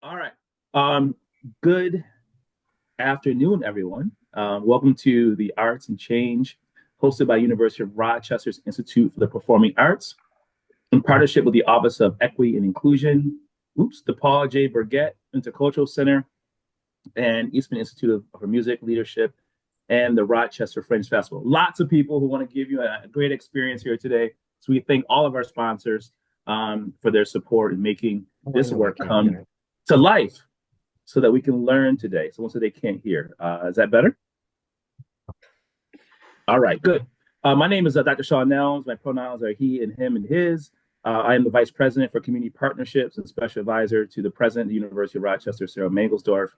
All right. Um, Good afternoon, everyone. Welcome to the Arts and Change, hosted by University of Rochester's Institute for the Performing Arts, in partnership with the Office of Equity and Inclusion, the Paul J. Burgett Intercultural Center, and Eastman Institute for Music Leadership, and the Rochester Fringe Festival. Lots of people who want to give you a great experience here today. So we thank all of our sponsors for their support in making this work come to life so that we can learn today. Someone said they can't hear. Is that better? All right, good. My name is Dr. Sean Nels. My pronouns are he and him and his. I am the Vice President for Community Partnerships and Special Advisor to the President of the University of Rochester, Sarah Mangelsdorf.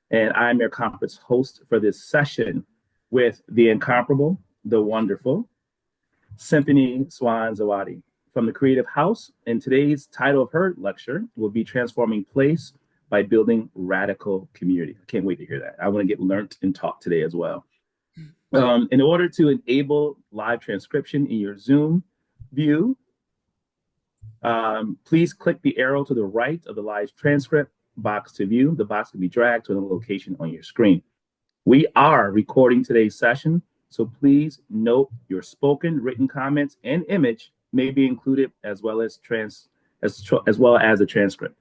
And I'm your conference host for this session with the incomparable, the wonderful, Symphony Swan Zawadi from the Creative House. And today's title of her lecture will be Transforming Place by Building Radical Community. I can't wait to hear that. I want to get learned and taught today as well. In order to enable live transcription in your Zoom view, please click the arrow to the right of the live transcript box to view. The box can be dragged to another location on your screen. We are recording today's session, so please note your spoken, written comments and image may be included as well as a transcript.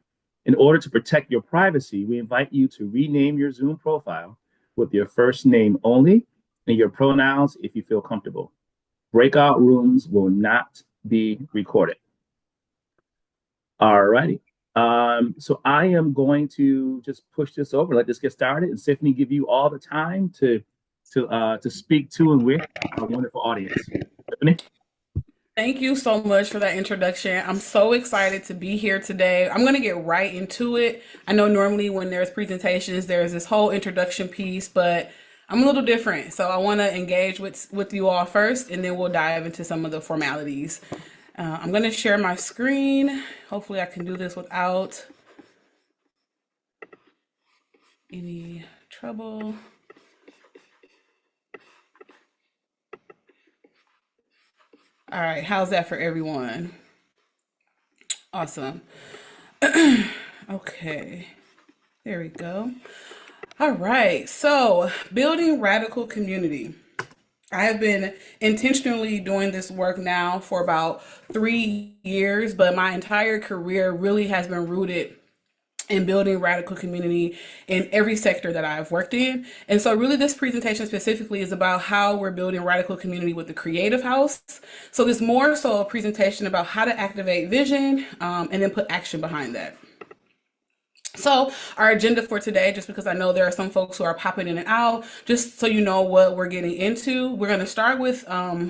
In order to protect your privacy, we invite you to rename your Zoom profile with your first name only and your pronouns if you feel comfortable. Breakout rooms will not be recorded. All righty. So I am going to just push this over, let this get started, and Symphony give you all the time to speak to and with our wonderful audience. Symphony? Thank you so much for that introduction. I'm so excited to be here today. I'm going to get right into it. I know normally when there's presentations, there's this whole introduction piece, but I'm a little different. So I want to engage with you all first, and then we'll dive into some of the formalities. I'm going to share my screen. Hopefully I can do this without any trouble. All right, how's that for everyone? Awesome. Okay, there we go. All right, so building radical community. I have been intentionally doing this work now for about 3 years, but my entire career really has been rooted in building radical community in every sector that I've worked in. And so really this presentation specifically is about how we're building radical community with the Creative House. So it's more so a presentation about how to activate vision and then put action behind that. So our agenda for today, just because I know there are some folks who are popping in and out, just so you know what we're getting into, we're going to start with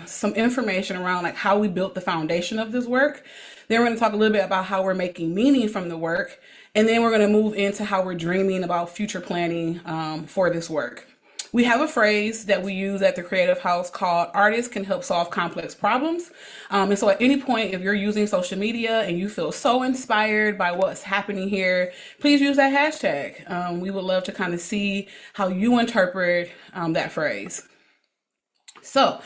some information around like how we built the foundation of this work. Then we're going to talk a little bit about how we're making meaning from the work. And then we're going to move into how we're dreaming about future planning for this work. We have a phrase that we use at the Creative House called artists can help solve complex problems. And so at any point, if you're using social media and you feel so inspired by what's happening here, please use that hashtag. We would love to kind of see how you interpret that phrase. So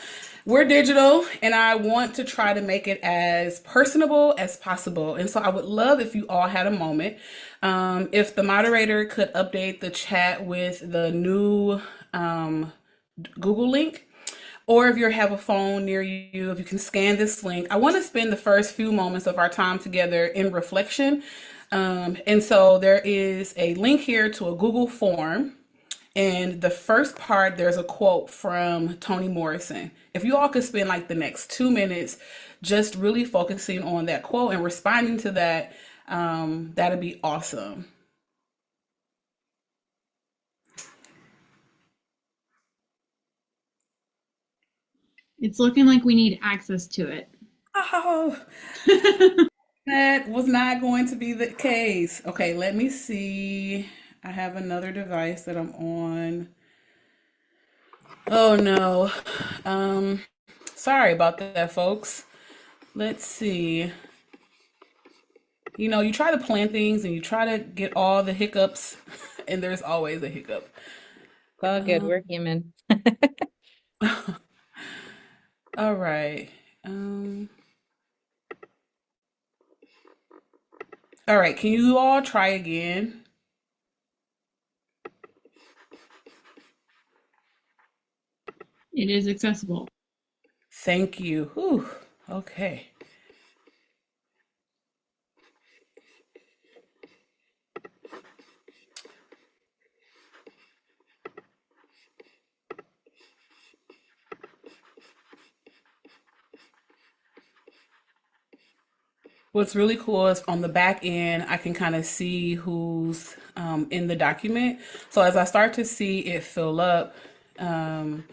we're digital and I want to try to make it as personable as possible. And so I would love if you all had a moment, if the moderator could update the chat with the new Google link, or if you have a phone near you, if you can scan this link. I want to spend the first few moments of our time together in reflection. And so there is a link here to a Google form. And the first part, there's a quote from Toni Morrison. If you all could spend like the next 2 minutes just really focusing on that quote and responding to that, that'd be awesome. It's looking like we need access to it. Oh, that was not going to be the case. Okay, let me see. I have another device that I'm on. Oh no. Um, Sorry about that, folks. Let's see. You know, you try to plan things and you try to get all the hiccups, and there's always a hiccup. All good. Um, We're human. all right. Um, all right. Can you all try again? It is accessible. Thank you. Whew. Okay. What's really cool is on the back end, I can kind of see who's in the document. So as I start to see it fill up, um,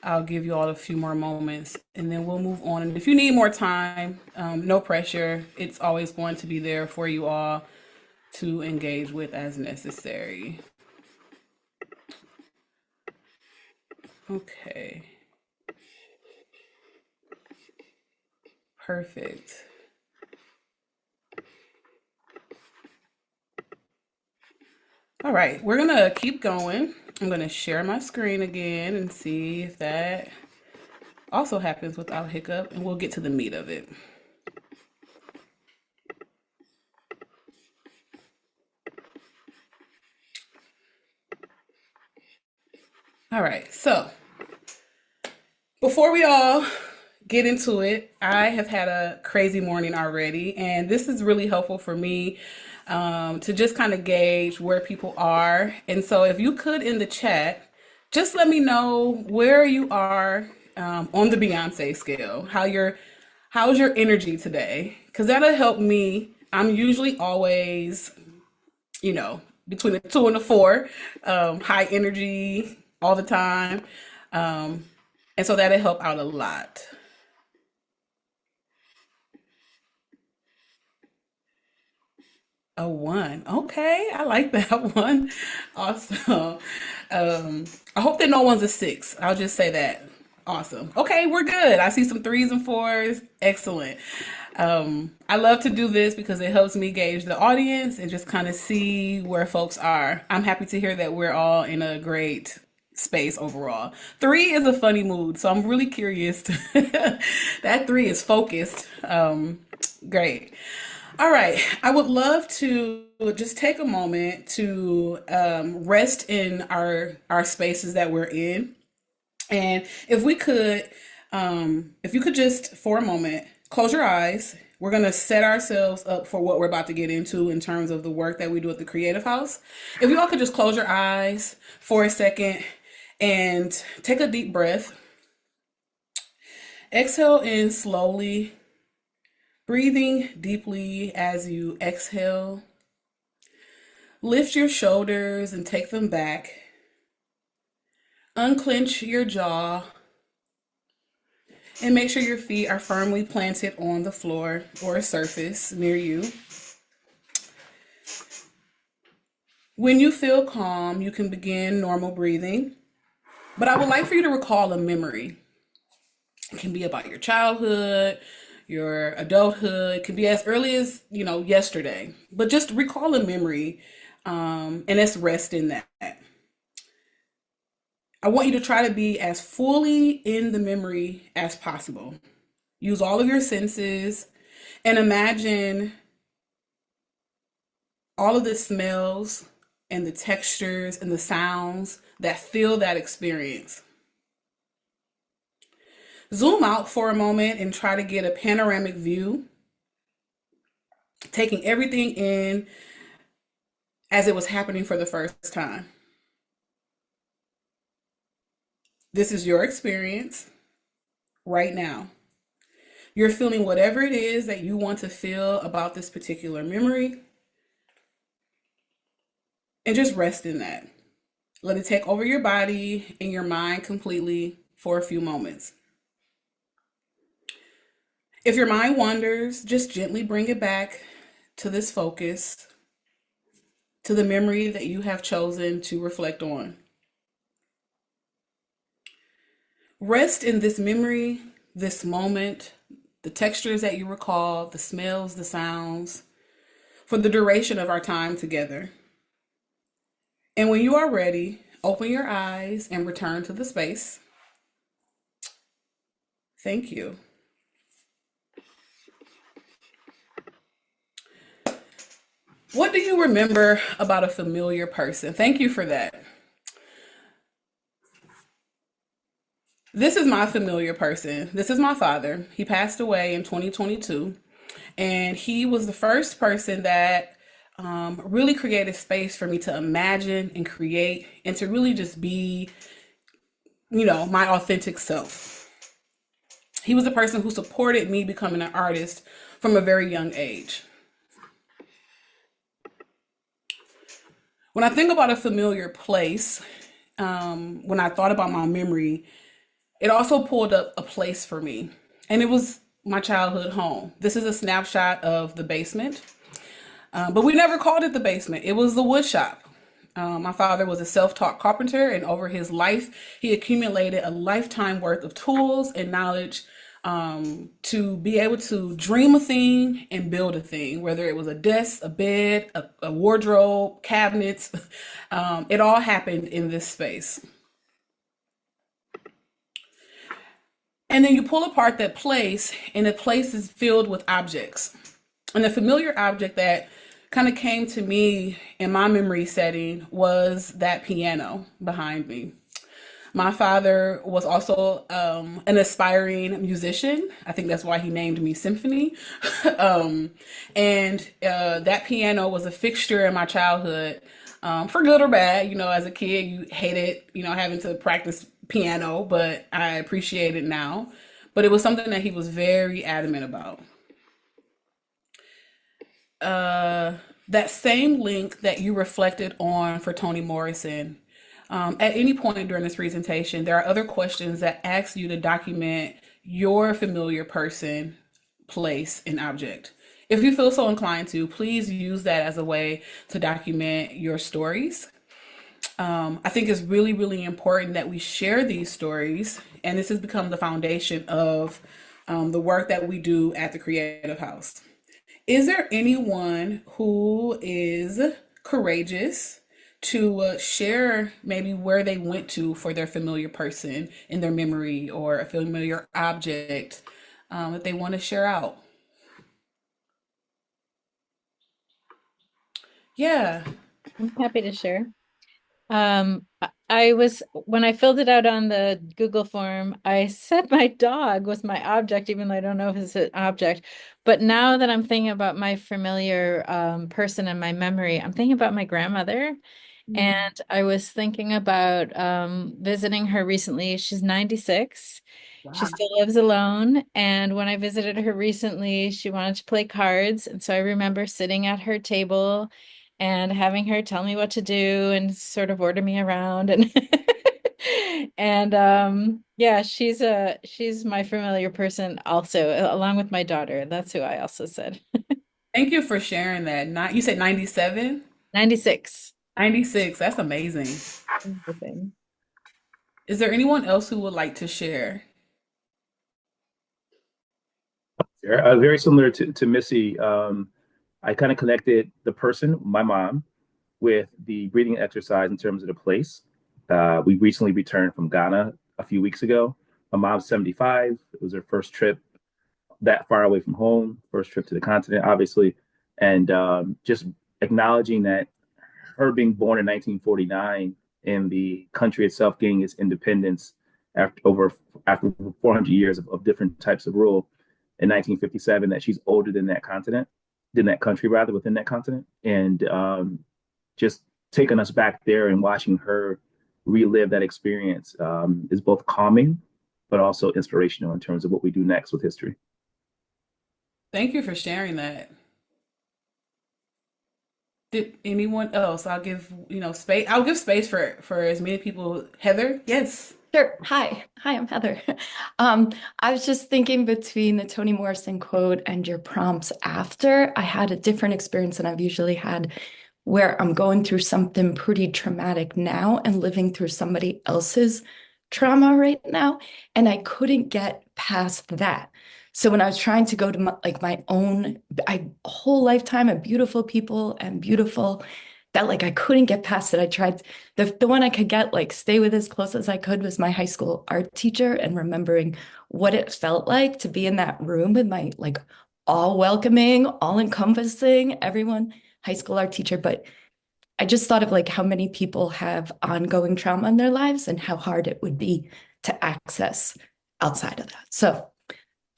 I'll give you all a few more moments and then we'll move on. And if you need more time, no pressure. It's always going to be there for you all to engage with as necessary. Okay. Perfect. All right, we're gonna keep going. I'm gonna share my screen again and see if that also happens without hiccup, and we'll get to the meat of it. All right, so before we all get into it, I have had a crazy morning already, and this is really helpful for me to just kind of gauge where people are. And so if you could in the chat, just let me know where you are on the Beyonce scale, how's your energy today? Because that'll help me. I'm usually always, between the 2 and the 4, high energy all the time. And so that'll help out a lot. A 1. Okay, I like that one. Awesome. I hope that no one's a 6. I'll just say that. Awesome. Okay, we're good. I see some 3s and 4s. Excellent. I love to do this because it helps me gauge the audience and just kind of see where folks are. I'm happy to hear that we're all in a great space overall. 3 is a funny mood, so I'm really curious. That 3 is focused. Great. All right. I would love to just take a moment to rest in our spaces that we're in. And if you could just for a moment close your eyes. We're going to set ourselves up for what we're about to get into in terms of the work that we do at the Creative House. If you all could just close your eyes for a second and take a deep breath. Exhale in slowly, breathing deeply as you exhale. Lift your shoulders and take them back. Unclench your jaw and make sure your feet are firmly planted on the floor or a surface near you. When you feel calm, you can begin normal breathing, but I would like for you to recall a memory. It can be about your childhood, your adulthood. It can be as early as, yesterday, but just recall a memory, and let's rest in that. I want you to try to be as fully in the memory as possible. Use all of your senses and imagine all of the smells and the textures and the sounds that fill that experience. Zoom out for a moment and try to get a panoramic view, taking everything in as it was happening for the first time. This is your experience right now. You're feeling whatever it is that you want to feel about this particular memory, and just rest in that. Let it take over your body and your mind completely for a few moments. If your mind wanders, just gently bring it back to this focus, to the memory that you have chosen to reflect on. Rest in this memory, this moment, the textures that you recall, the smells, the sounds, for the duration of our time together. And when you are ready, open your eyes and return to the space. Thank you. What do you remember about a familiar person? Thank you for that. This is my familiar person. This is my father. He passed away in 2022, and he was the first person that really created space for me to imagine and create and to really just be, my authentic self. He was the person who supported me becoming an artist from a very young age. When I think about a familiar place, when I thought about my memory, it also pulled up a place for me, and it was my childhood home. This is a snapshot of the basement, but we never called it the basement. It was the wood shop. My father was a self-taught carpenter, and over his life, he accumulated a lifetime worth of tools and knowledge to be able to dream a thing and build a thing, whether it was a desk, a bed, a wardrobe, cabinets. It all happened in this space. And then you pull apart that place, and the place is filled with objects. And the familiar object that kind of came to me in my memory setting was that piano behind me. My father was also an aspiring musician. I think that's why he named me Symphony. And that piano was a fixture in my childhood, for good or bad. As a kid, you hated, having to practice piano, but I appreciate it now. But it was something that he was very adamant about. That same link that you reflected on for Toni Morrison, at any point during this presentation, there are other questions that ask you to document your familiar person, place, and object. If you feel so inclined to, please use that as a way to document your stories. I think it's really, really important that we share these stories, and this has become the foundation of the work that we do at the Creative House. Is there anyone who is courageous to share maybe where they went to for their familiar person in their memory, or a familiar object that they want to share out? Yeah. I'm happy to share. When I filled it out on the Google form, I said my dog was my object, even though I don't know if it's an object. But now that I'm thinking about my familiar person in my memory, I'm thinking about my grandmother. And I was thinking about visiting her recently. She's 96. She still lives alone. And when I visited her recently, she wanted to play cards. And so I remember sitting at her table and having her tell me what to do and sort of order me around. And yeah, she's my familiar person also, along with my daughter. That's who I also said. Thank you for sharing that. Not, you said 97? 96. 96. That's amazing. Everything. Is there anyone else who would like to share? Very similar to Missy. I kind of connected the person, my mom, with the breathing exercise in terms of the place. We recently returned from Ghana a few weeks ago. My mom's 75. It was her first trip that far away from home, first trip to the continent, obviously. And just acknowledging that her being born in 1949 and the country itself gaining its independence after 400 years of different types of rule in 1957, that she's older than that continent, than that country rather, within that continent. And just taking us back there and watching her relive that experience is both calming, but also inspirational in terms of what we do next with history. Thank you for sharing that. Did anyone else? I'll give, space. I'll give space for as many people. Heather, yes. Sure. Hi, I'm Heather. I was just thinking, between the Toni Morrison quote and your prompts after, I had a different experience than I've usually had, where I'm going through something pretty traumatic now and living through somebody else's trauma right now, and I couldn't get past that. So when I was trying to go to my own whole lifetime of beautiful people and beautiful, that I couldn't get past it. I tried, the one I could get stay with as close as I could was my high school art teacher, and remembering what it felt like to be in that room with my all welcoming, all encompassing, everyone, high school art teacher. But I just thought of how many people have ongoing trauma in their lives and how hard it would be to access outside of that. So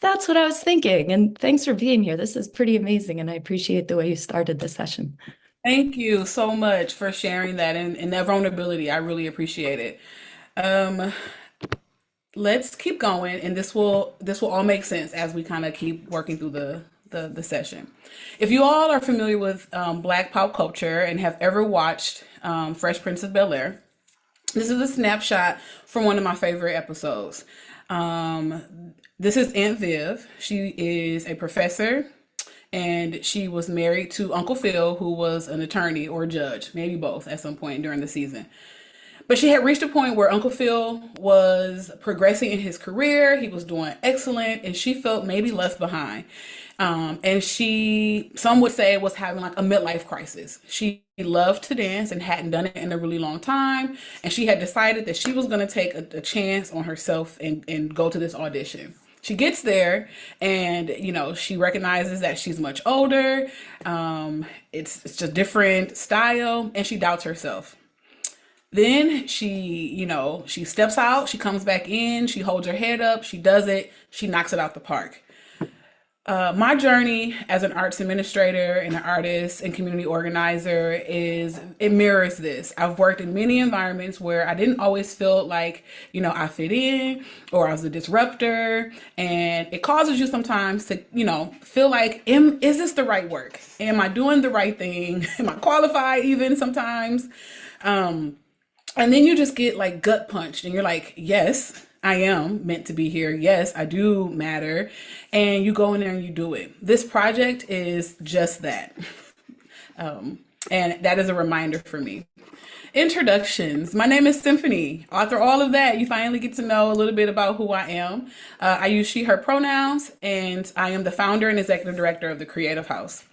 that's what I was thinking. And thanks for being here. This is pretty amazing. And I appreciate the way you started the session. Thank you so much for sharing that and that vulnerability. I really appreciate it. Um, let's keep going, and this will all make sense as we kind of keep working through the session. If you all are familiar with Black pop culture and have ever watched Fresh Prince of Bel-Air, this is a snapshot from one of my favorite episodes. This is Aunt Viv. She is a professor, and she was married to Uncle Phil, who was an attorney or a judge, maybe both at some point during the season. But she had reached a point where Uncle Phil was progressing in his career. He was doing excellent, and she felt maybe left behind. And some would say, was having like a midlife crisis. She loved to dance and hadn't done it in a really long time. And she had decided that she was going to take a chance on herself and go to this audition. She gets there, and she recognizes that she's much older. It's just a different style, and she doubts herself. Then she steps out, she comes back in, she holds her head up, she does it, she knocks it out the park. My journey as an arts administrator and an artist and community organizer it mirrors this. I've worked in many environments where I didn't always feel like, I fit in or I was a disruptor. And it causes you sometimes to, feel like, is this the right work? Am I doing the right thing? Am I qualified even sometimes? And then you just get like gut punched and you're like, yes, I am meant to be here. Yes, I do matter. And you go in there and you do it. This project is just that. And that is a reminder for me. Introductions. My name is Symphony. After all of that, you finally get to know a little bit about who I am. I use she, her pronouns, and I am the founder and executive director of the Creative House.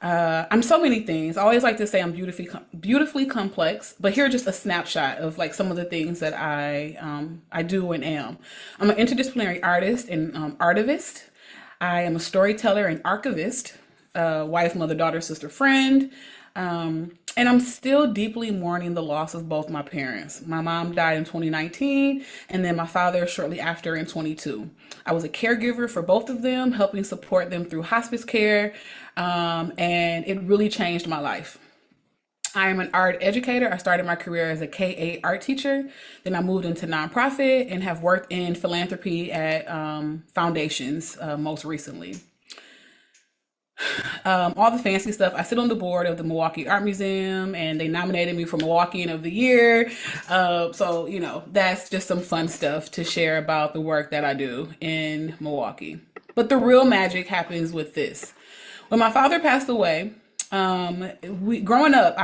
I'm so many things. I always like to say I'm beautifully complex, but here are just a snapshot of like some of the things that I do and am. I'm an interdisciplinary artist and artivist. I am a storyteller and archivist, wife, mother, daughter, sister, friend. And I'm still deeply mourning the loss of both my parents. My mom died in 2019, and then my father shortly after in 22. I was a caregiver for both of them, helping support them through hospice care, and it really changed my life. I am an art educator. I started my career as a K-8 art teacher. Then I moved into nonprofit and have worked in philanthropy at foundations most recently. All the fancy stuff. I sit on the board of the Milwaukee Art Museum, and they nominated me for Milwaukeean of the Year. So, that's just some fun stuff to share about the work that I do in Milwaukee. But the real magic happens with this. When my father passed away, growing up,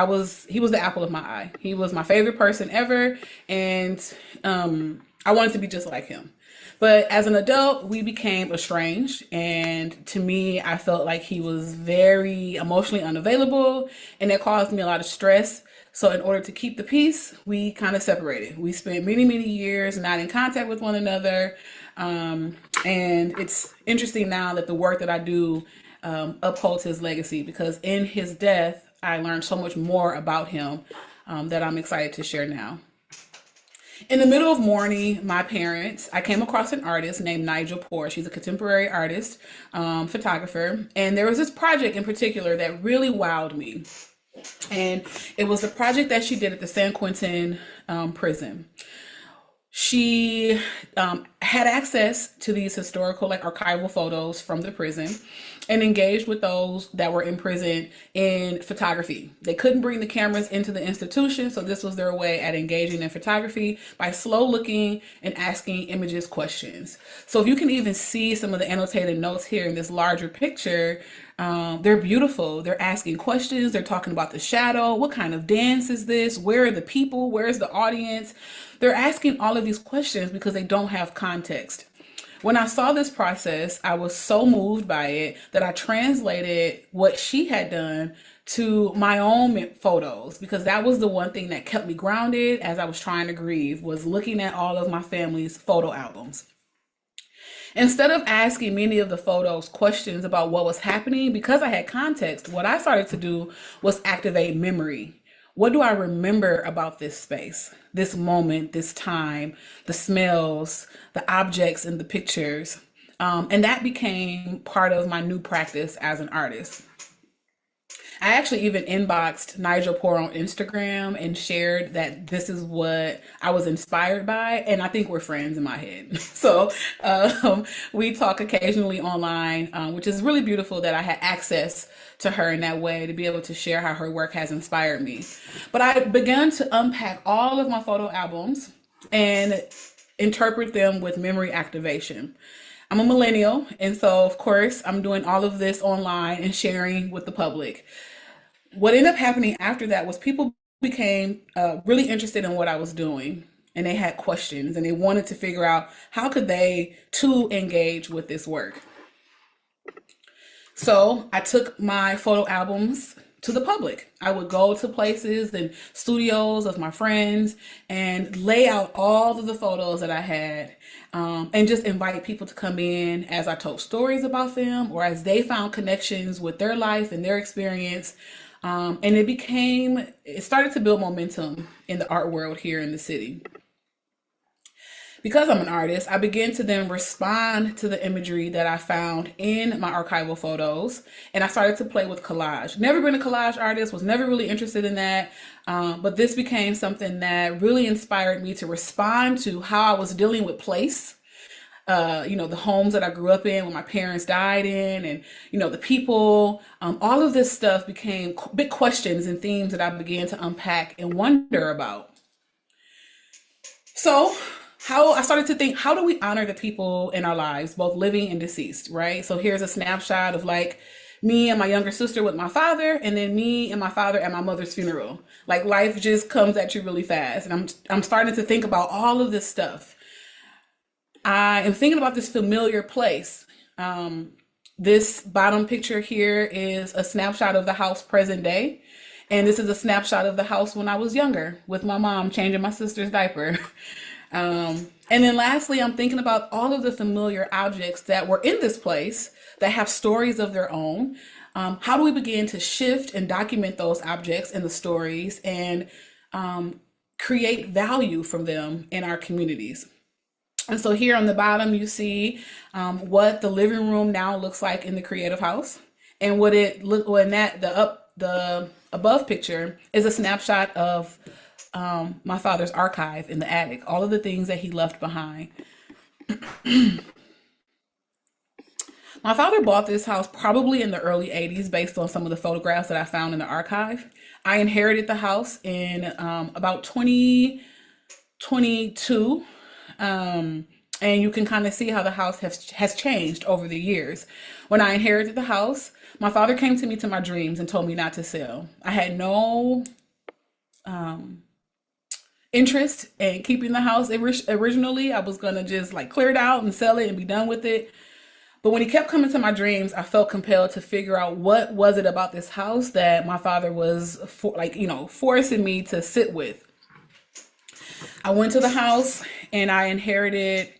he was the apple of my eye. He was my favorite person ever, and I wanted to be just like him. But as an adult, we became estranged, and to me, I felt like he was very emotionally unavailable, and it caused me a lot of stress. So in order to keep the peace, we kind of separated. We spent many, many years not in contact with one another, and it's interesting now that the work that I do upholds his legacy, because in his death, I learned so much more about him that I'm excited to share now. In the middle of mourning my parents, I came across an artist named Nigel Poor. She's a contemporary artist, photographer. And there was this project in particular that really wowed me. And it was the project that she did at the San Quentin prison. She had access to these historical, like archival photos from the prison, and engaged with those that were in prison in photography. They couldn't bring the cameras into the institution, so this was their way at engaging in photography by slow looking and asking images questions. So if you can even see some of the annotated notes here in this larger picture, they're beautiful. They're asking questions. They're talking about the shadow. What kind of dance is this? Where are the people? Where's the audience? They're asking all of these questions because they don't have context. When I saw this process, I was so moved by it that I translated what she had done to my own photos, because that was the one thing that kept me grounded as I was trying to grieve, was looking at all of my family's photo albums. Instead of asking many of the photos questions about what was happening, because I had context, what I started to do was activate memory. what do I remember about this space, this moment, this time, the smells, the objects and the pictures? And that became part of my new practice as an artist. I actually even inboxed Nigel Poor on Instagram and shared that this is what I was inspired by. And I think we're friends in my head. So we talk occasionally online, which is really beautiful that I had access to her in that way to be able to share how her work has inspired me. But I began to unpack all of my photo albums and interpret them with memory activation. I'm a millennial, and so of course I'm doing all of this online and sharing with the public. What ended up happening after that was people became really interested in what I was doing, and they had questions and they wanted to figure out how could they too engage with this work. So I took my photo albums to the public. I would go to places and studios of my friends and lay out all of the photos that I had, and just invite people to come in as I told stories about them or as they found connections with their life and their experience. And it started to build momentum in the art world here in the city. Because I'm an artist, I began to then respond to the imagery that I found in my archival photos, and I started to play with collage. Never been a collage artist, was never really interested in that, but this became something that really inspired me to respond to how I was dealing with place. The homes that I grew up in, when my parents died in, and, the people, all of this stuff became big questions and themes that I began to unpack and wonder about. So how I started to think, how do we honor the people in our lives, both living and deceased, right? So here's a snapshot of like me and my younger sister with my father, and then me and my father at my mother's funeral. Like life just comes at you really fast. And I'm starting to think about all of this stuff. I am thinking about this familiar place. This bottom picture here is a snapshot of the house present day. And this is a snapshot of the house when I was younger with my mom changing my sister's diaper. And then lastly, I'm thinking about all of the familiar objects that were in this place that have stories of their own. How do we begin to shift and document those objects and the stories and create value from them in our communities? And so here on the bottom, you see what the living room now looks like in the Creative House, and what it look when that the above picture is a snapshot of my father's archive in the attic, all of the things that he left behind. My father bought this house probably in the early 80s based on some of the photographs that I found in the archive. I inherited the house in about 2022. And you can kind of see how the house has changed over the years. When I inherited the house, my father came to me to my dreams and told me not to sell. I had no interest in keeping the house. Originally, I was going to just like clear it out and sell it and be done with it. But when he kept coming to my dreams, I felt compelled to figure out what was it about this house that my father was forcing me to sit with. I went to the house and I inherited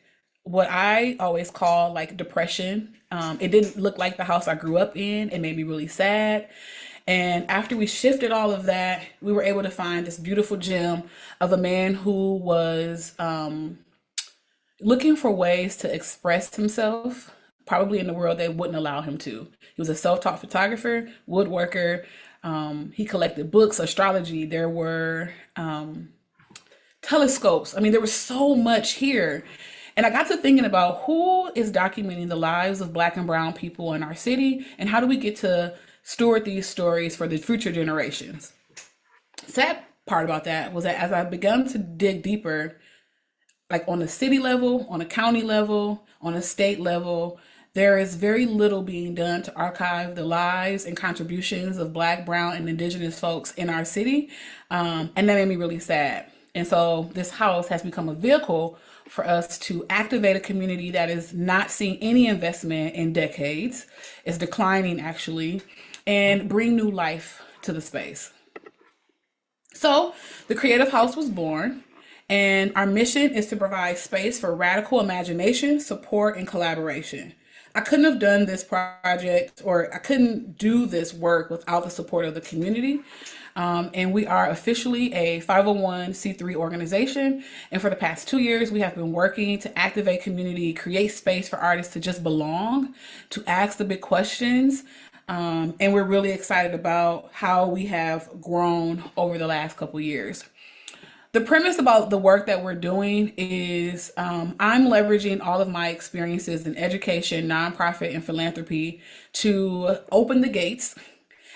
what I always call like depression. It didn't look like the house I grew up in. It made me really sad. And after we shifted all of that, we were able to find this beautiful gem of a man who was looking for ways to express himself, probably in the world that wouldn't allow him to. He was a self-taught photographer, woodworker. He collected books, astrology. There were telescopes. I mean, there was so much here. And I got to thinking about who is documenting the lives of Black and Brown people in our city, and how do we get to steward these stories for the future generations. Sad part about that was that as I began to dig deeper, like on a city level, on a county level, on a state level, there is very little being done to archive the lives and contributions of Black, Brown, and Indigenous folks in our city. And that made me really sad. And so this house has become a vehicle for us to activate a community that is not seeing any investment in decades, is declining actually, and bring new life to the space. So the Creative House was born, and our mission is to provide space for radical imagination, support, and collaboration. I couldn't have done this project, or I couldn't do this work without the support of the community. And we are officially a 501c3 organization. And for the past 2 years, we have been working to activate community, create space for artists to just belong, to ask the big questions. And we're really excited about how we have grown over the last couple years. The premise about the work that we're doing is I'm leveraging all of my experiences in education, nonprofit, and philanthropy to open the gates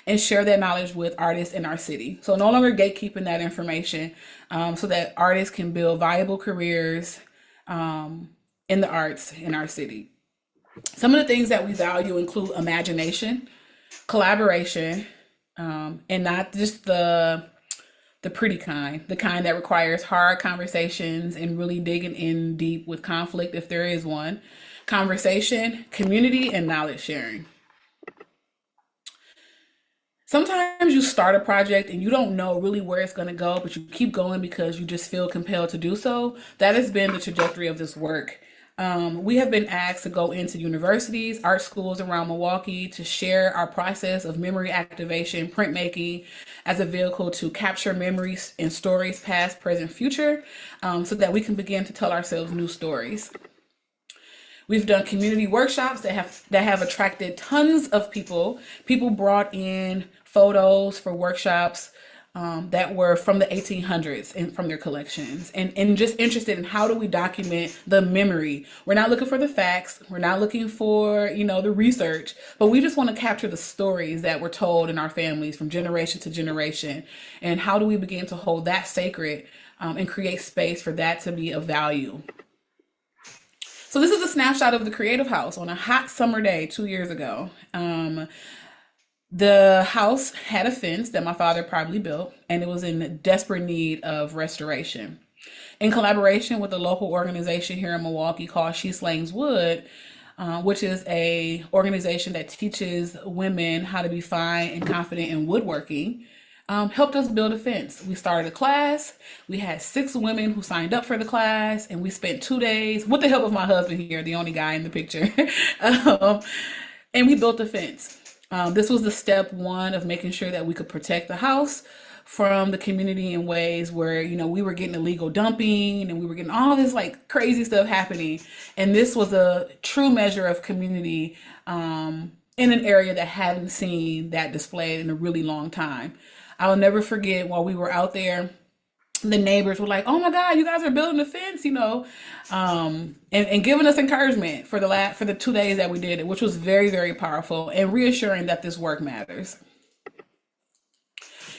and share that knowledge with artists in our city. So no longer gatekeeping that information, so that artists can build viable careers in the arts in our city. Some of the things that we value include imagination, collaboration, and not just the pretty kind, the kind that requires hard conversations and really digging in deep with conflict, if there is one, conversation, community, and knowledge sharing. Sometimes you start a project and you don't know really where it's going to go, but you keep going because you just feel compelled to do so. That has been the trajectory of this work. We have been asked to go into universities, art schools around Milwaukee to share our process of memory activation, printmaking as a vehicle to capture memories and stories, past, present, future, so that we can begin to tell ourselves new stories. We've done community workshops that have attracted tons of people. People brought in photos for workshops that were from the 1800s and from their collections, and just interested in how do we document the memory. We're not looking for the facts. We're not looking for, the research, but we just want to capture the stories that were told in our families from generation to generation. And how do we begin to hold that sacred and create space for that to be of value? So this is a snapshot of the Creative House on a hot summer day 2 years ago. The house had a fence that my father probably built, and it was in desperate need of restoration. In collaboration with a local organization here in Milwaukee called She Slangs Wood, which is a organization that teaches women how to be fine and confident in woodworking, helped us build a fence. We started a class. We had 6 women who signed up for the class, and we spent 2 days with the help of my husband here, the only guy in the picture, and we built a fence. This was the step one of making sure that we could protect the house from the community in ways where, we were getting illegal dumping and we were getting all this like crazy stuff happening. And this was a true measure of community in an area that hadn't seen that displayed in a really long time. I'll never forget while we were out there, the neighbors were like, "Oh my God, you guys are building a fence," and giving us encouragement for the 2 days that we did it, which was very, very powerful and reassuring that this work matters.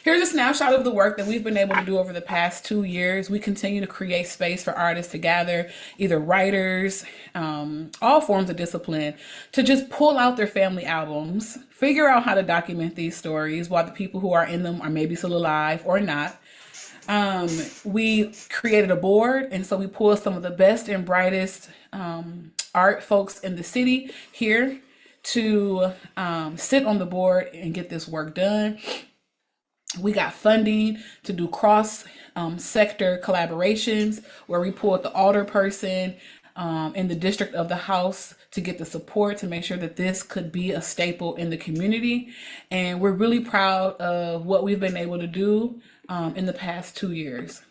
Here's a snapshot of the work that we've been able to do over the past 2 years. We continue to create space for artists to gather, either writers, all forms of discipline, to just pull out their family albums, figure out how to document these stories while the people who are in them are maybe still alive or not. We created a board, and so we pulled some of the best and brightest art folks in the city here to sit on the board and get this work done. We got funding to do cross sector collaborations where we pulled the alder person in the district of the house to get the support to make sure that this could be a staple in the community. And we're really proud of what we've been able to do in the past 2 years.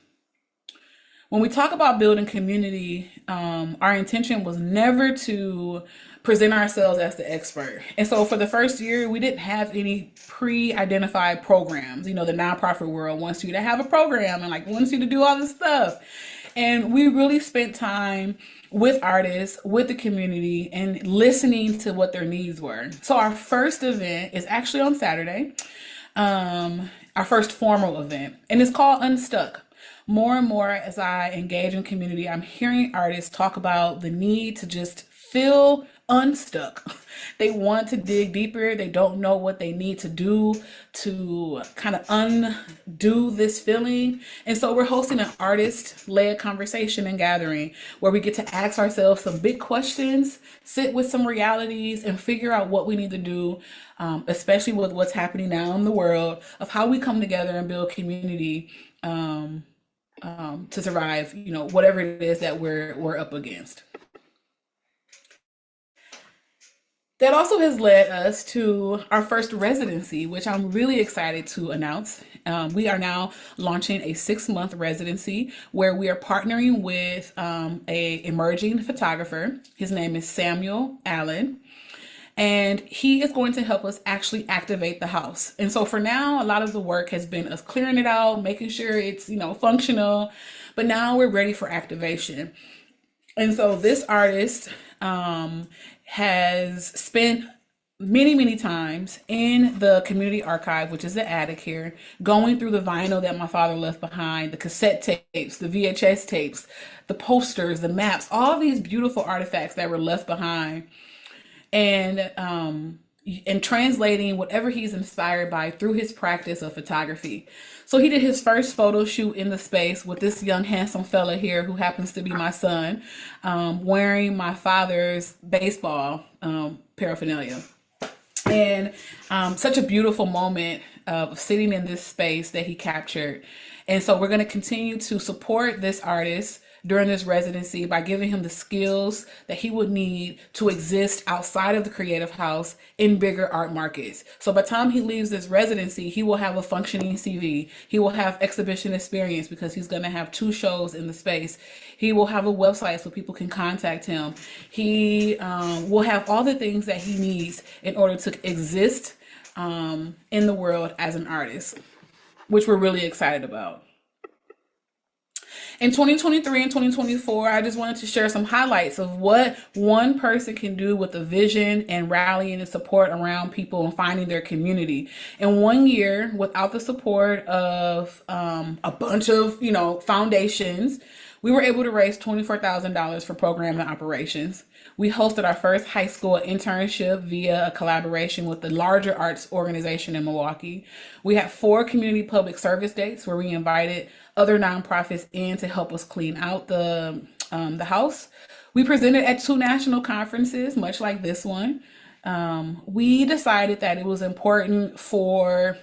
When we talk about building community, our intention was never to present ourselves as the expert. And so for the first year, we didn't have any pre-identified programs. The nonprofit world wants you to have a program and wants you to do all this stuff. And we really spent time with artists, with the community, and listening to what their needs were. So our first event is actually on Saturday, our first formal event, and it's called Unstuck. More and more as I engage in community, I'm hearing artists talk about the need to just feel unstuck. They want to dig deeper. They don't know what they need to do to kind of undo this feeling. And so we're hosting an artist-led conversation and gathering where we get to ask ourselves some big questions, sit with some realities, and figure out what we need to do, especially with what's happening now in the world, of how we come together and build community to survive, whatever it is that we're up against. That also has led us to our first residency, which I'm really excited to announce. We are now launching a 6-month residency where we are partnering with a emerging photographer. His name is Samuel Allen, and he is going to help us actually activate the house. And so for now, a lot of the work has been us clearing it out, making sure it's, functional, but now we're ready for activation. And so this artist has spent many times in the community archive, which is the attic here, going through the vinyl that my father left behind, the cassette tapes, the VHS tapes, the posters, the maps, all these beautiful artifacts that were left behind, and translating whatever he's inspired by through his practice of photography. So he did his first photo shoot in the space with this young handsome fella here who happens to be my son, wearing my father's baseball paraphernalia. And such a beautiful moment of sitting in this space that he captured. And so we're going to continue to support this artist during this residency by giving him the skills that he would need to exist outside of the creative house in bigger art markets. So by the time he leaves this residency, he will have a functioning CV. He will have exhibition experience because he's going to have 2 shows in the space. He will have a website so people can contact him. He will have all the things that he needs in order to exist in the world as an artist, which we're really excited about. In 2023 and 2024, I just wanted to share some highlights of what one person can do with a vision and rallying and support around people and finding their community. In 1 year, without the support of a bunch of, foundations, we were able to raise $24,000 for program and operations. We hosted our first high school internship via a collaboration with the larger arts organization in Milwaukee. We had 4 community public service dates where we invited other nonprofits in to help us clean out the house. We presented at 2 national conferences, much like this one. We decided that it was important for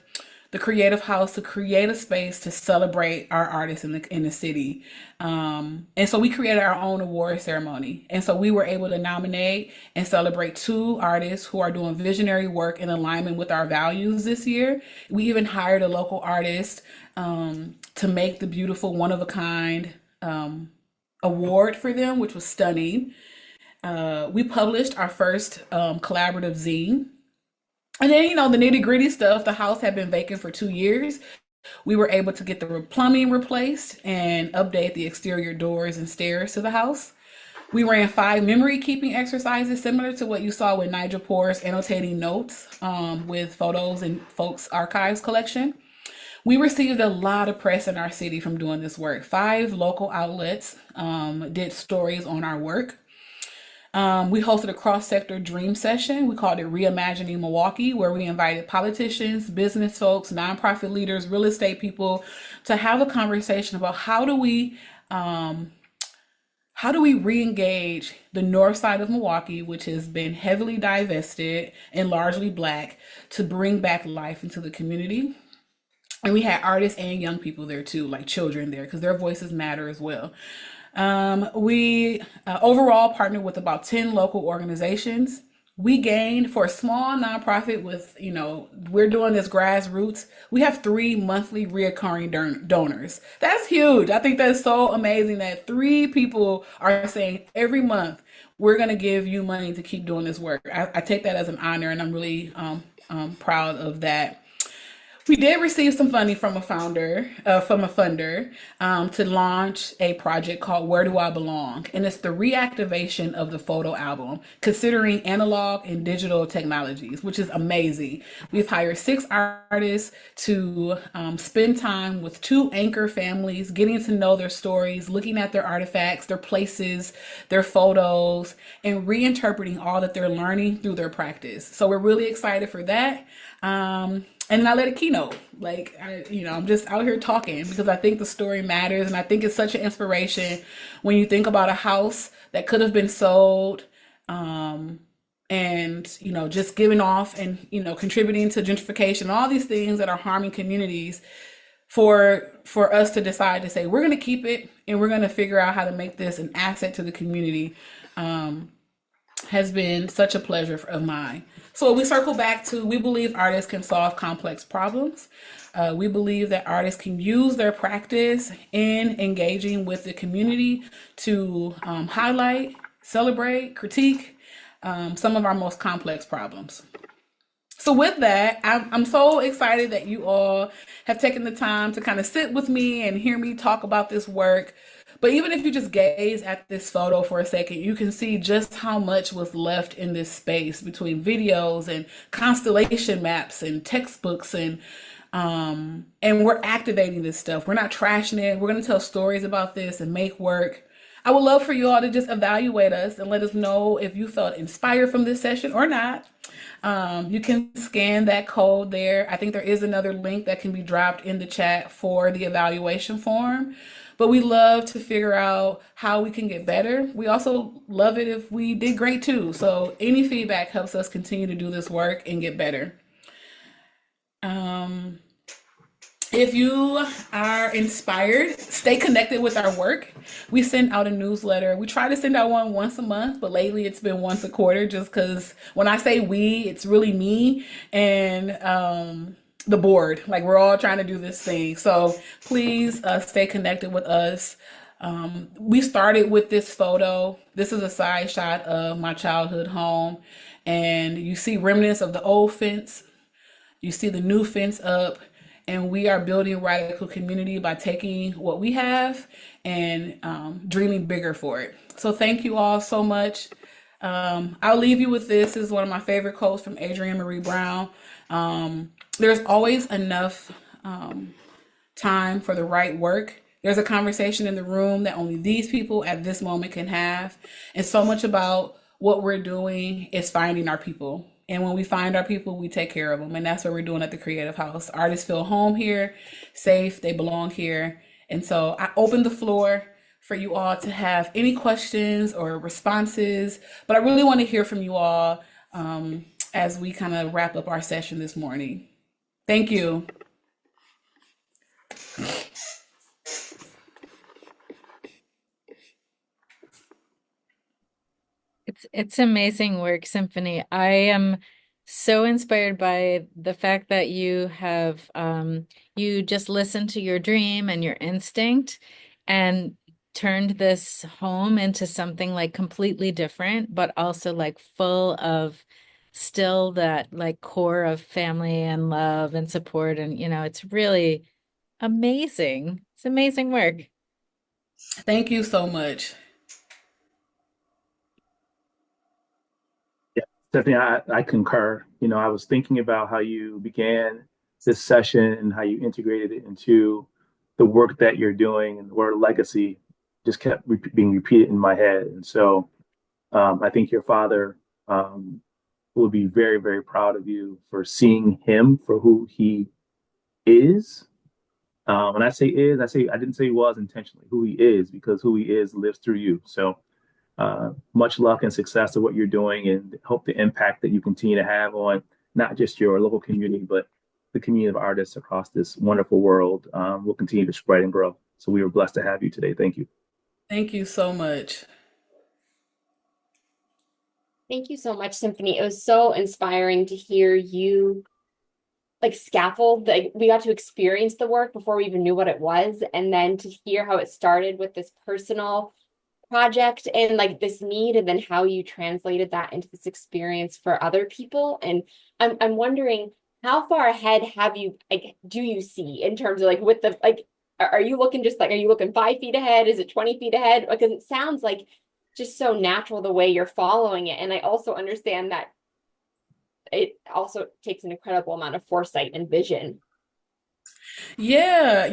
the Creative House to create a space to celebrate our artists in the city. And so we created our own award ceremony. And so we were able to nominate and celebrate 2 artists who are doing visionary work in alignment with our values this year. We even hired a local artist to make the beautiful one-of-a-kind award for them, which was stunning. We published our first collaborative zine. And then, the nitty-gritty stuff, the house had been vacant for 2 years. We were able to get the plumbing replaced and update the exterior doors and stairs to the house. We ran 5 memory keeping exercises similar to what you saw with Nigel Poor's annotating notes with photos in Folks Archives collection. We received a lot of press in our city from doing this work. 5 local outlets did stories on our work. We hosted a cross-sector dream session. We called it Reimagining Milwaukee, where we invited politicians, business folks, nonprofit leaders, real estate people to have a conversation about how do we re-engage the north side of Milwaukee, which has been heavily divested and largely Black, to bring back life into the community. And we had artists and young people there too, like children there, because their voices matter as well. We overall partnered with about 10 local organizations. We gained, for a small nonprofit with, we're doing this grassroots, we have 3 monthly reoccurring donors. That's huge. I think that's so amazing that 3 people are saying every month, we're going to give you money to keep doing this work. I take that as an honor, and I'm really proud of that. We did receive some funding from a funder to launch a project called Where Do I Belong? And it's the reactivation of the photo album, considering analog and digital technologies, which is amazing. We've hired 6 artists to spend time with 2 anchor families, getting to know their stories, looking at their artifacts, their places, their photos, and reinterpreting all that they're learning through their practice. So we're really excited for that. And then I led a keynote. I'm just out here talking because I think the story matters. And I think it's such an inspiration when you think about a house that could have been sold and, just giving off and, contributing to gentrification, all these things that are harming communities, for us to decide to say, we're going to keep it and we're going to figure out how to make this an asset to the community. has been such a pleasure of mine. So we circle back to we believe artists can solve complex problems. We believe that artists can use their practice in engaging with the community to highlight, celebrate, critique some of our most complex problems. So with that, I'm so excited that you all have taken the time to kind of sit with me and hear me talk about this work. But even if you just gaze at this photo for a second, you can see just how much was left in this space between videos and constellation maps and textbooks and we're activating this stuff. We're not trashing it. We're going to tell stories about this and make work. I would love for you all to just evaluate us and let us know if you felt inspired from this session or not. You can scan that code there. I think there is another link that can be dropped in the chat for the evaluation form. But we love to figure out how we can get better. We also love it if we did great too. So any feedback helps us continue to do this work and get better. If you are inspired, stay connected with our work. We send out a newsletter. We try to send out one once a month, but lately it's been once a quarter just because when I say we, it's really me and the board. Like we're all trying to do this thing. So please stay connected with us. We started with this photo. This is a side shot of my childhood home. And you see remnants of the old fence. You see the new fence up. And we are building radical community by taking what we have and dreaming bigger for it. So thank you all so much. I'll leave you with this. This is one of my favorite quotes from Adrienne Marie Brown. There's always enough time for the right work. There's a conversation in the room that only these people at this moment can have. And so much about what we're doing is finding our people. And when we find our people, we take care of them. And that's what we're doing at the Creative House. Artists feel home here, safe, they belong here. And so I open the floor for you all to have any questions or responses. But I really want to hear from you all as we kind of wrap up our session this morning. Thank you. It's amazing work, Symphony. I am so inspired by the fact that you have you just listened to your dream and your instinct and turned this home into something like completely different, but also like full of still that like core of family and love and support. And it's really amazing. It's amazing work. Thank you so much. Yeah, Stephanie, I concur. I was thinking about how you began this session and how you integrated it into the work that you're doing, and the word legacy just kept being repeated in my head. And so I think your father will be very, very proud of you for seeing him for who he is. When I say is, I didn't say was intentionally, who he is, because who he is lives through you. So much luck and success to what you're doing, and hope the impact that you continue to have on not just your local community, but the community of artists across this wonderful world will continue to spread and grow. So we were blessed to have you today. Thank you. Thank you so much. Thank you so much, Symphony. It was so inspiring to hear you like scaffold. We got to experience the work before we even knew what it was. And then to hear how it started with this personal project and like this need, and then how you translated that into this experience for other people. And I'm wondering, how far ahead do you see in terms of like with the, like, are you looking 5 feet ahead? Is it 20 feet ahead? Because it sounds like just so natural the way you're following it. And I also understand that it also takes an incredible amount of foresight and vision. Yeah,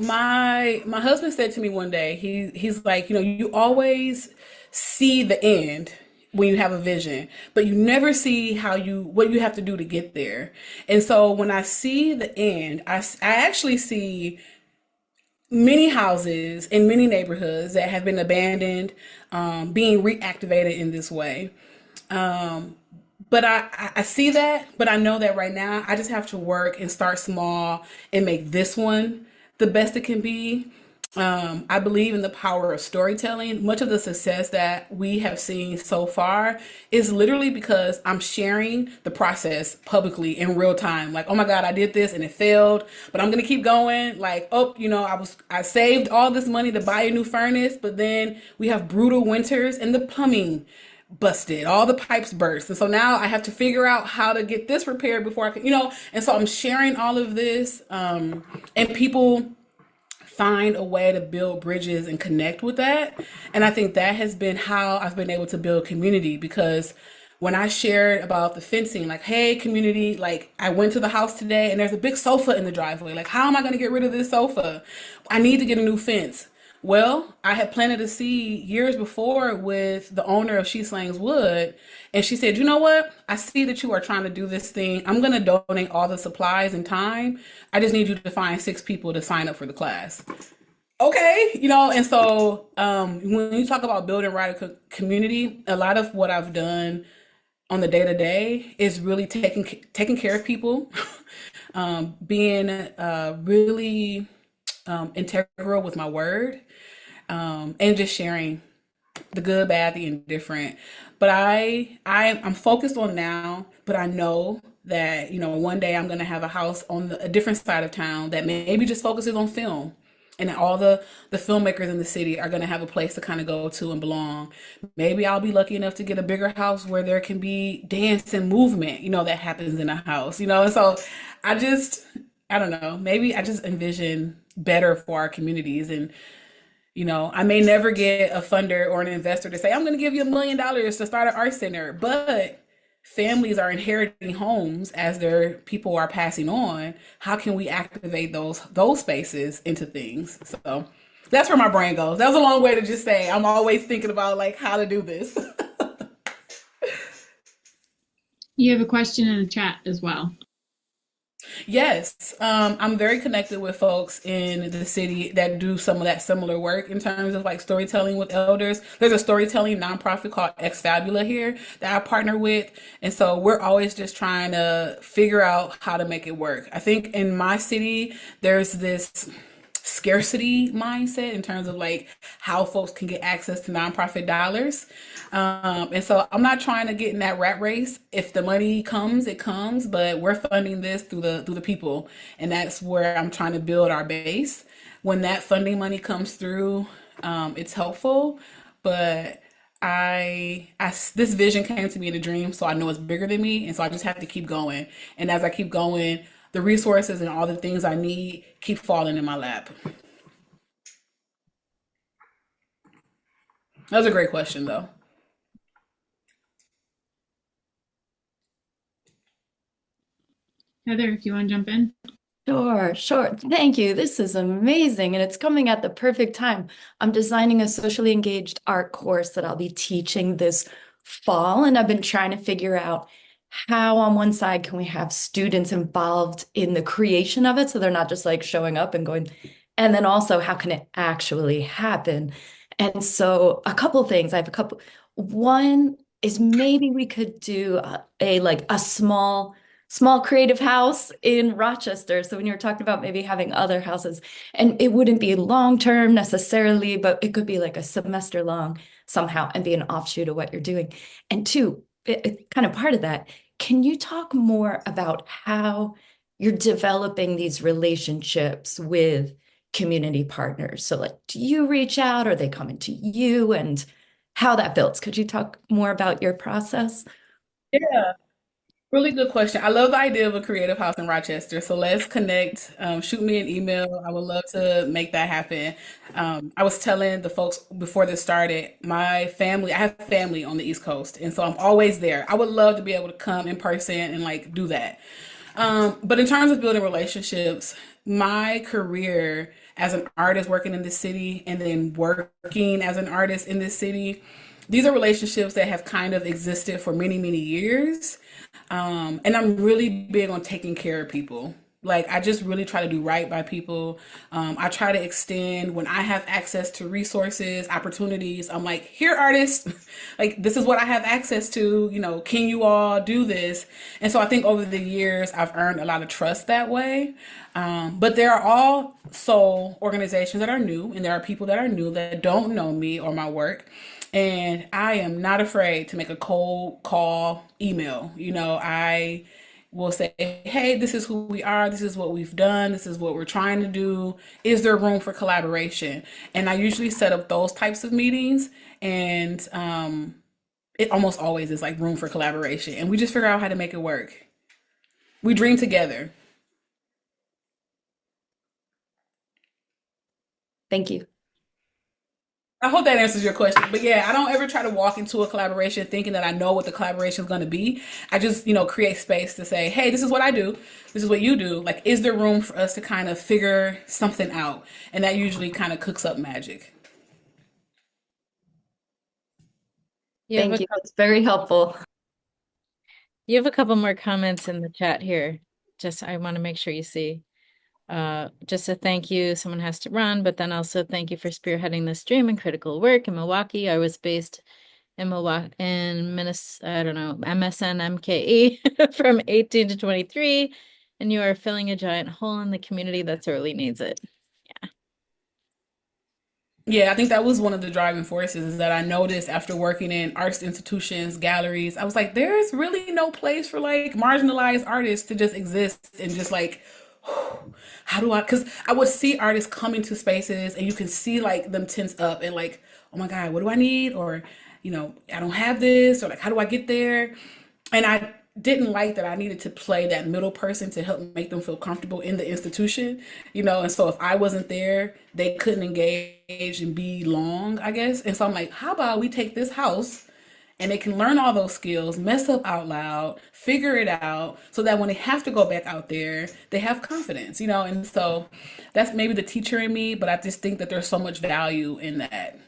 my husband said to me one day, he's like, you always see the end when you have a vision, but you never see what you have to do to get there. And so when I see the end, I actually see many houses in many neighborhoods that have been abandoned, being reactivated in this way. But I see that, but I know that right now I just have to work and start small and make this one the best it can be. I believe in the power of storytelling. Much of the success that we have seen so far is literally because I'm sharing the process publicly in real time. Like, oh my God, I did this and it failed, but I'm gonna keep going. Like, oh, I saved all this money to buy a new furnace, but then we have brutal winters and the plumbing busted, all the pipes burst. And so now I have to figure out how to get this repaired before I can, and so I'm sharing all of this. And people find a way to build bridges and connect with that. And I think that has been how I've been able to build community, because when I shared about the fencing, like, hey, community, like, I went to the house today and there's a big sofa in the driveway. Like, how am I going to get rid of this sofa? I need to get a new fence. Well, I had planted a seed years before with the owner of She Slangs Wood, and she said, you know what? I see that you are trying to do this thing. I'm going to donate all the supplies and time. I just need you to find 6 people to sign up for the class. Okay, and so when you talk about building radical community, a lot of what I've done on the day to day is really taking care of people, being really integral with my word, and just sharing the good, bad, the indifferent. But I'm focused on now, but I know that, one day I'm going to have a house on a different side of town that maybe just focuses on film. And all the filmmakers in the city are going to have a place to kind of go to and belong. Maybe I'll be lucky enough to get a bigger house where there can be dance and movement, that happens in a house, and so I don't know, maybe I just envision better for our communities. And I may never get a funder or an investor to say, I'm going to give you $1 million to start an art center, but families are inheriting homes as their people are passing on. How can we activate those spaces into things? So that's where my brain goes. That was a long way to just say I'm always thinking about like how to do this. You have a question in the chat as well. Yes, I'm very connected with folks in the city that do some of that similar work in terms of like storytelling with elders. There's a storytelling nonprofit called Ex Fabula here that I partner with. And so we're always just trying to figure out how to make it work. I think in my city, there's this scarcity mindset in terms of like how folks can get access to nonprofit dollars. And so I'm not trying to get in that rat race. If the money comes, it comes, but we're funding this through the people. And that's where I'm trying to build our base. When that funding money comes through, it's helpful. But this vision came to me in a dream, so I know it's bigger than me. And so I just have to keep going. And as I keep going, the resources and all the things I need keep falling in my lap. That was a great question, though. Heather, if you want to jump in. Sure. Thank you. This is amazing. And it's coming at the perfect time. I'm designing a socially engaged art course that I'll be teaching this fall. And I've been trying to figure out how on one side can we have students involved in the creation of it so they're not just like showing up and going, and then also how can it actually happen? And so a couple things. I have a couple. One is maybe we could do a small creative house in Rochester. So when you were talking about maybe having other houses, and it wouldn't be long term necessarily, but it could be like a semester long somehow and be an offshoot of what you're doing. And two, kind of part of that, can you talk more about how you're developing these relationships with community partners? So like, do you reach out or they come into you, and how that builds? Could you talk more about your process? Yeah. Really good question. I love the idea of a creative house in Rochester. So let's connect. Shoot me an email. I would love to make that happen. I was telling the folks before this started, I have family on the East Coast. And so I'm always there. I would love to be able to come in person and like do that. But in terms of building relationships, my career as an artist working in this city and then working as an artist in this city, these are relationships that have kind of existed for many, many years. And I'm really big on taking care of people. Like, I just really try to do right by people. I try to extend when I have access to resources, opportunities. I'm like, here, artists, like, this is what I have access to. Can you all do this? And so I think over the years, I've earned a lot of trust that way. But there are also organizations that are new, and there are people that are new that don't know me or my work. And I am not afraid to make a cold call email. I will say, hey, this is who we are. This is what we've done. This is what we're trying to do. Is there room for collaboration? And I usually set up those types of meetings. And it almost always is like room for collaboration. And we just figure out how to make it work. We dream together. Thank you. I hope that answers your question. But yeah, I don't ever try to walk into a collaboration thinking that I know what the collaboration is going to be. I just, create space to say, hey, this is what I do. This is what you do. Like, is there room for us to kind of figure something out? And that usually kind of cooks up magic. Thank you. That's very helpful. You have a couple more comments in the chat here. I want to make sure you see. Just a thank you. Someone has to run, but then also thank you for spearheading this dream and critical work in Milwaukee. I was based in Milwaukee, in Minnesota, I don't know, MSN MKE from 18 to 23, and you are filling a giant hole in the community that sorely needs it. Yeah, I think that was one of the driving forces is that I noticed after working in arts institutions, galleries, I was like, there's really no place for like marginalized artists to just exist and just like, because I would see artists come into spaces and you can see like them tense up and like, oh my God, what do I need? Or, I don't have this, or like, how do I get there? And I didn't like that I needed to play that middle person to help make them feel comfortable in the institution, and so if I wasn't there, they couldn't engage and belong, I guess. And so I'm like, how about we take this house and they can learn all those skills, mess up out loud, figure it out, so that when they have to go back out there, they have confidence, and so that's maybe the teacher in me, but I just think that there's so much value in that.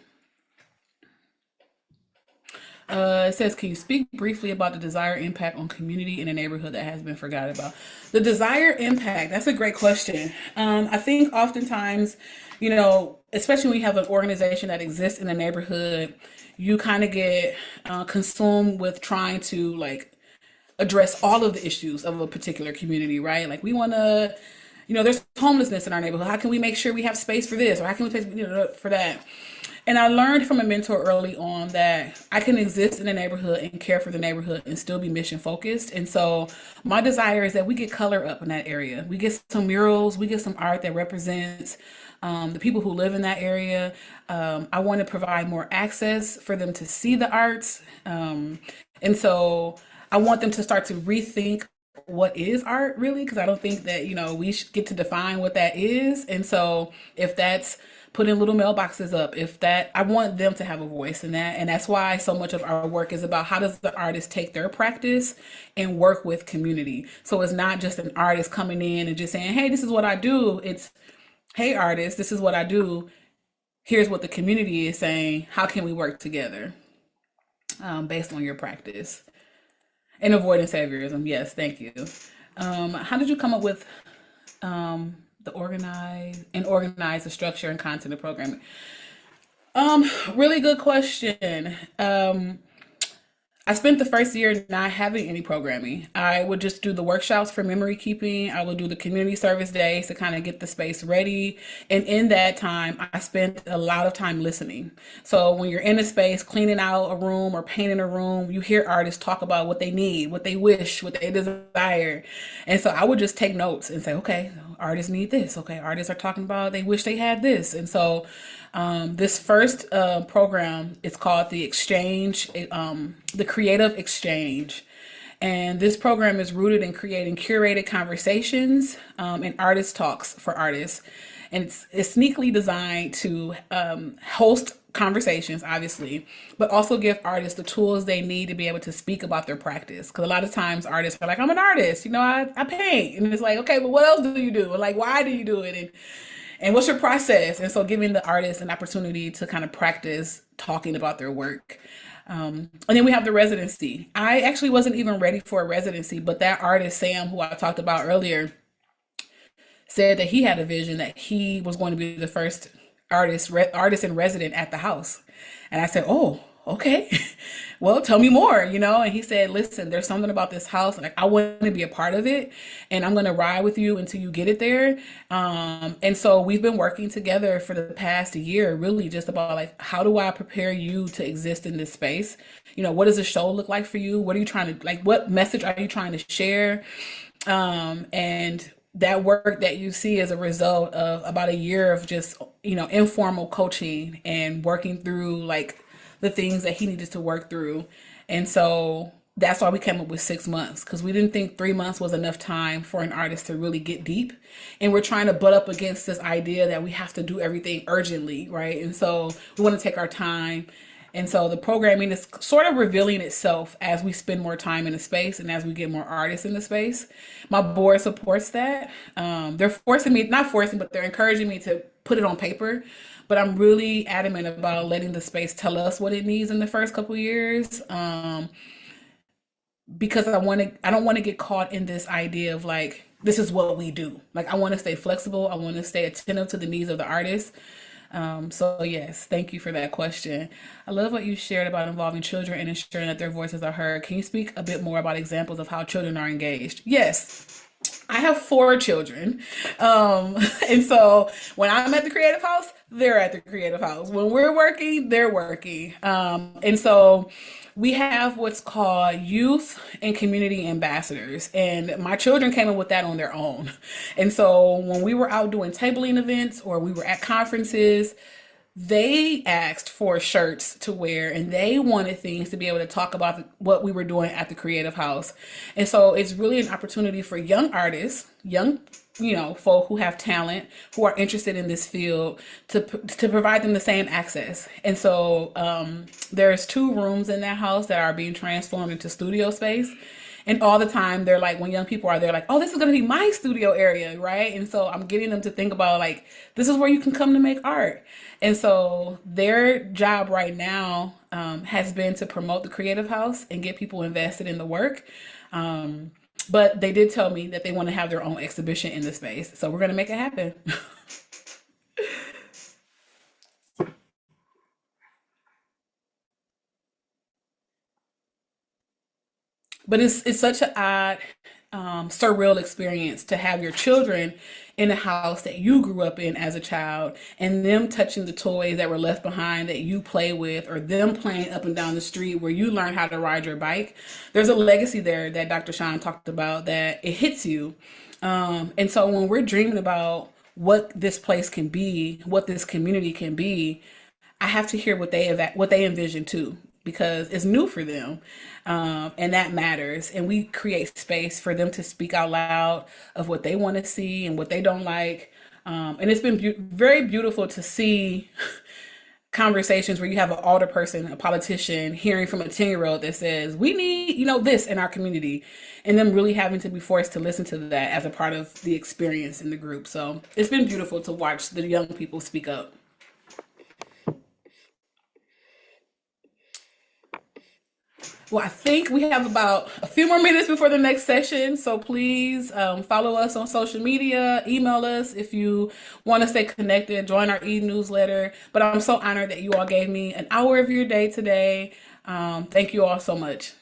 It says, can you speak briefly about the desired impact on community in a neighborhood that has been forgotten about? The desired impact, that's a great question. I think oftentimes, especially when you have an organization that exists in a neighborhood, you kind of get consumed with trying to like address all of the issues of a particular community, right? Like we want to, there's homelessness in our neighborhood. How can we make sure we have space for this? Or how can we space for that? And I learned from a mentor early on that I can exist in a neighborhood and care for the neighborhood and still be mission focused. And so my desire is that we get color up in that area. We get some murals, we get some art that represents the people who live in that area. I want to provide more access for them to see the arts. And so I want them to start to rethink what is art really, because I don't think that, we should get to define what that is. And so if that's putting little mailboxes up, I want them to have a voice in that. And that's why so much of our work is about how does the artist take their practice and work with community. So it's not just an artist coming in and just saying, hey, this is what I do. It's, hey, artist, this is what I do. Here's what the community is saying. How can we work together based on your practice? And avoiding saviorism. Yes, thank you. How did you come up with organize the structure and content of programming? Really good question. I spent the first year not having any programming. I would just do the workshops for memory keeping. I would do the community service days to kind of get the space ready. And in that time, I spent a lot of time listening. So when you're in a space, cleaning out a room or painting a room, you hear artists talk about what they need, what they wish, what they desire. And so I would just take notes and say, okay, artists need this. Okay, artists are talking about they wish they had this. And so this first program is called the Exchange, the Creative Exchange. And this program is rooted in creating curated conversations and artist talks for artists. And it's sneakily designed to host conversations, obviously, but also give artists the tools they need to be able to speak about their practice. Because a lot of times artists are like, I'm an artist, I paint. And it's like, okay, but what else do you do? Or like, why do you do it? And what's your process? And so giving the artists an opportunity to kind of practice talking about their work. And then we have the residency. I actually wasn't even ready for a residency, but that artist, Sam, who I talked about earlier, said that he had a vision that he was going to be the first artist in resident at the house. And I said, oh, okay. Well, tell me more, And he said, listen, there's something about this house, like I want to be a part of it, and I'm going to ride with you until you get it there. And so we've been working together for the past year, really just about like, how do I prepare you to exist in this space? What does the show look like for you? What are you trying to, like, what message are you trying to share? And that work that you see as a result of about a year of just, informal coaching and working through like the things that he needed to work through. And so that's why we came up with 6 months, because we didn't think 3 months was enough time for an artist to really get deep. And we're trying to butt up against this idea that we have to do everything urgently, right? And so we want to take our time. And so the programming is sort of revealing itself as we spend more time in the space and as we get more artists in the space. My board supports that. They're forcing me, not forcing, but they're encouraging me to put it on paper. But I'm really adamant about letting the space tell us what it needs in the first couple of years. Because I don't want to get caught in this idea of like, this is what we do. Like, I want to stay flexible. I want to stay attentive to the needs of the artist. So yes, thank you for that question. I love what you shared about involving children and ensuring that their voices are heard. Can you speak a bit more about examples of how children are engaged? Yes. I have 4 children. And so when I'm at the Creative House, they're at the Creative House. When we're working, they're working. And so we have what's called youth and community ambassadors. And my children came in with that on their own. And so when we were out doing tabling events or we were at conferences, they asked for shirts to wear and they wanted things to be able to talk about what we were doing at the Creative House. And so it's really an opportunity for young artists, young folk who have talent, who are interested in this field, to provide them the same access. And so there's 2 rooms in that house that are being transformed into studio space. And all the time, they're like, when young people are there, like, oh, this is going to be my studio area, right? And so I'm getting them to think about, like, this is where you can come to make art. And so their job right now has been to promote the Creative House and get people invested in the work. But they did tell me that they want to have their own exhibition in the space. So we're going to make it happen. But it's such an odd, surreal experience to have your children in a house that you grew up in as a child and them touching the toys that were left behind that you play with, or them playing up and down the street where you learn how to ride your bike. There's a legacy there that Dr. Sean talked about that it hits you. And so when we're dreaming about what this place can be, what this community can be, I have to hear what they envision too, because it's new for them. And that matters. And we create space for them to speak out loud of what they want to see and what they don't like. And it's been very beautiful to see conversations where you have an older person, a politician, hearing from a 10-year-old that says, we need, this in our community, and them really having to be forced to listen to that as a part of the experience in the group. So it's been beautiful to watch the young people speak up. Well, I think we have about a few more minutes before the next session. So please follow us on social media, email us if you want to stay connected, join our e-newsletter. But I'm so honored that you all gave me an hour of your day today. Thank you all so much.